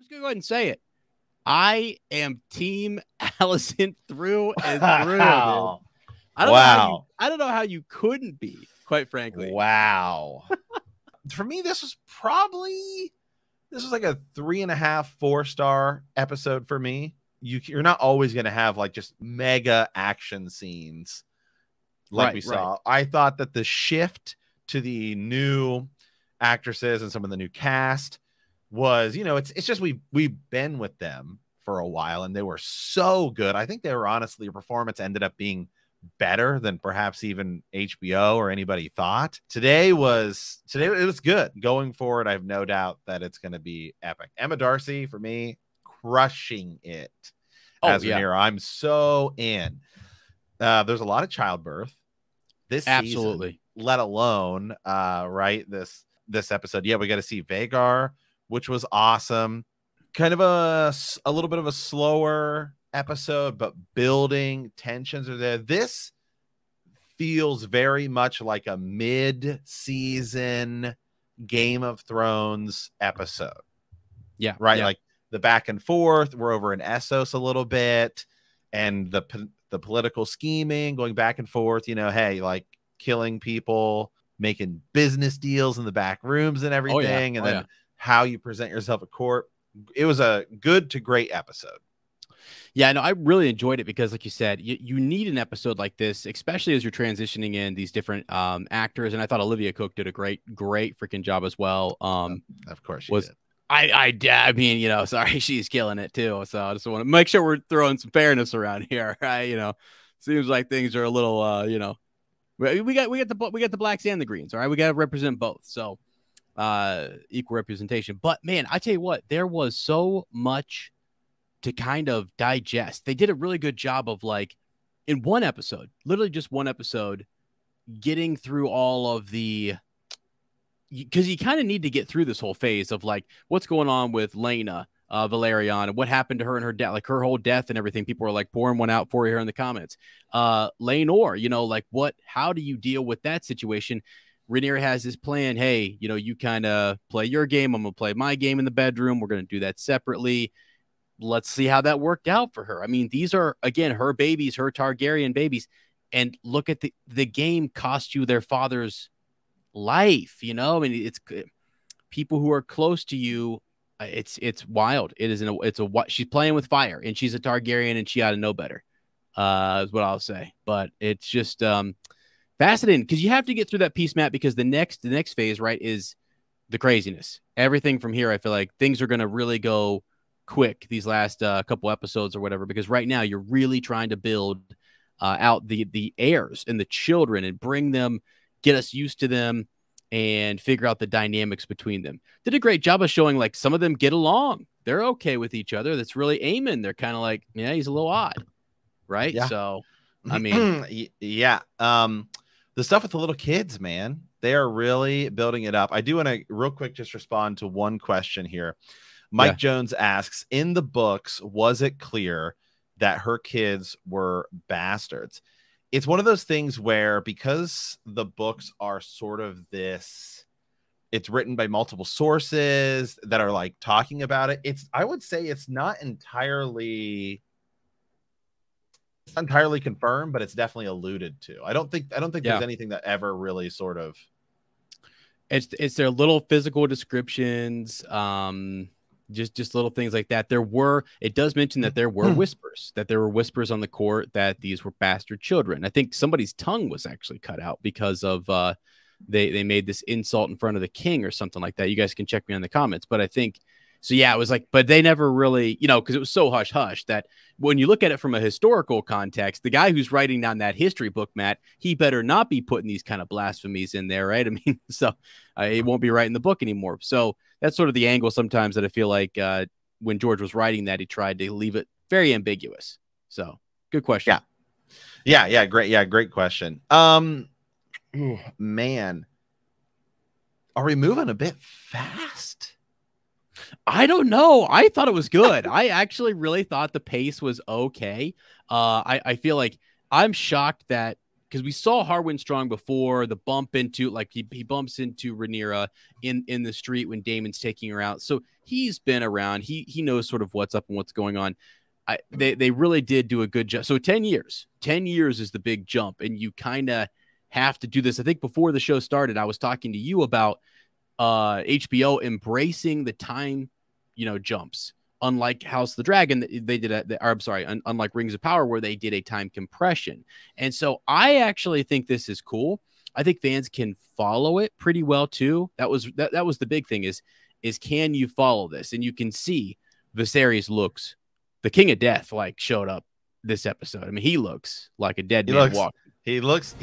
just going to go ahead and say it. I am Team Allison through and through, Wow. dude. I don't know how you couldn't be, quite frankly. Wow. For me, this was like a 3.5, 4-star episode for me. You're not always going to have like just mega action scenes like we saw. Right. I thought that the shift to the new actresses and some of the new cast was, it's just we've been with them for a while and they were so good. I think they were honestly, performance ended up being better than perhaps even HBO or anybody thought. Today it was good. Going forward, I have no doubt that it's going to be epic. Emma Darcy, for me, crushing it as Rhaenyra. I'm so in. There's a lot of childbirth this season, let alone this episode. Yeah, we got to see Vhagar, which was awesome. Kind of a little bit of a slower episode, but building tensions are there. This feels very much like a mid-season Game of Thrones episode. Yeah. Right. Yeah. Like the back and forth. We're over in Essos a little bit, and the political scheming going back and forth, hey, like killing people, making business deals in the back rooms and everything. And then how you present yourself at court. It was a good to great episode. Yeah, no, I really enjoyed it because, like you said, you need an episode like this, especially as you're transitioning in these different actors. And I thought Olivia Cook did a great freaking job as well. Of course she did. I mean, sorry, she's killing it too. So I just want to make sure we're throwing some fairness around here, right? Seems like things are a little, we got the blacks and the greens, all right? We got to represent both, so equal representation. But man, I tell you what, there was so much to kind of digest. They did a really good job of, like, in one episode, literally just one episode, getting through all of the. Because you kind of need to get through this whole phase of like what's going on with Laena Valerian and what happened to her and her death, like her whole death and everything. People are like pouring one out for you here in the comments. Laenor, like how do you deal with that situation? Rhaenyra has this plan. Hey, you kind of play your game. I'm going to play my game in the bedroom. We're going to do that separately. Let's see how that worked out for her. I mean, these are, again, her babies, her Targaryen babies. And look at the game cost you their father's life. I mean, it's people who are close to you. It's wild. She's playing with fire, and she's a Targaryen, and she ought to know better. Is what I'll say. But it's just fascinating because you have to get through that piece, Matt, because the next phase, right, is the craziness. Everything from here, I feel like things are going to really go quick these last couple episodes or whatever, because right now you're really trying to build out the heirs and the children and bring them, get us used to them, and figure out the dynamics between them. Did a great job of showing like some of them get along. They're okay with each other. That's really Aemon. They're kind of like, yeah, he's a little odd, right? Yeah. So, I mean, yeah. The stuff with the little kids, man, they are really building it up. I do want to real quick just respond to one question here. Mike Jones asks, in the books, was it clear that her kids were bastards? It's one of those things where, because the books are sort of this, it's written by multiple sources that are like talking about it. I would say it's not entirely confirmed, but it's definitely alluded to. I don't think there's anything that ever really sort of. It's their little physical descriptions. Just little things like that. It does mention that there were whispers, on the court that these were bastard children. I think somebody's tongue was actually cut out because of they made this insult in front of the king or something like that. You guys can check me on the comments, but I think so. Yeah, it was like, but they never really, because it was so hush hush that when you look at it from a historical context, the guy who's writing down that history book, Matt, he better not be putting these kind of blasphemies in there, right? I mean, so it won't be writing the book anymore. So that's sort of the angle sometimes that I feel like when George was writing that, he tried to leave it very ambiguous. So good question. Yeah. Great question. Man, are we moving a bit fast? I don't know. I thought it was good. I actually really thought the pace was okay. I feel like I'm shocked that because we saw Harwin Strong before the bump into, like, he bumps into Rhaenyra in the street when Daemon's taking her out. So he's been around. He knows sort of what's up and what's going on. They really did do a good job. So 10 years is the big jump, and you kind of have to do this. I think before the show started, I was talking to you about HBO embracing the time, jumps. Unlike House of the Dragon, they did unlike Rings of Power, where they did a time compression. And so I actually think this is cool. I think fans can follow it pretty well too. That was the big thing is can you follow this? And you can see Viserys looks, the King of Death, like, showed up this episode. I mean, he looks like a dead man walking. He looks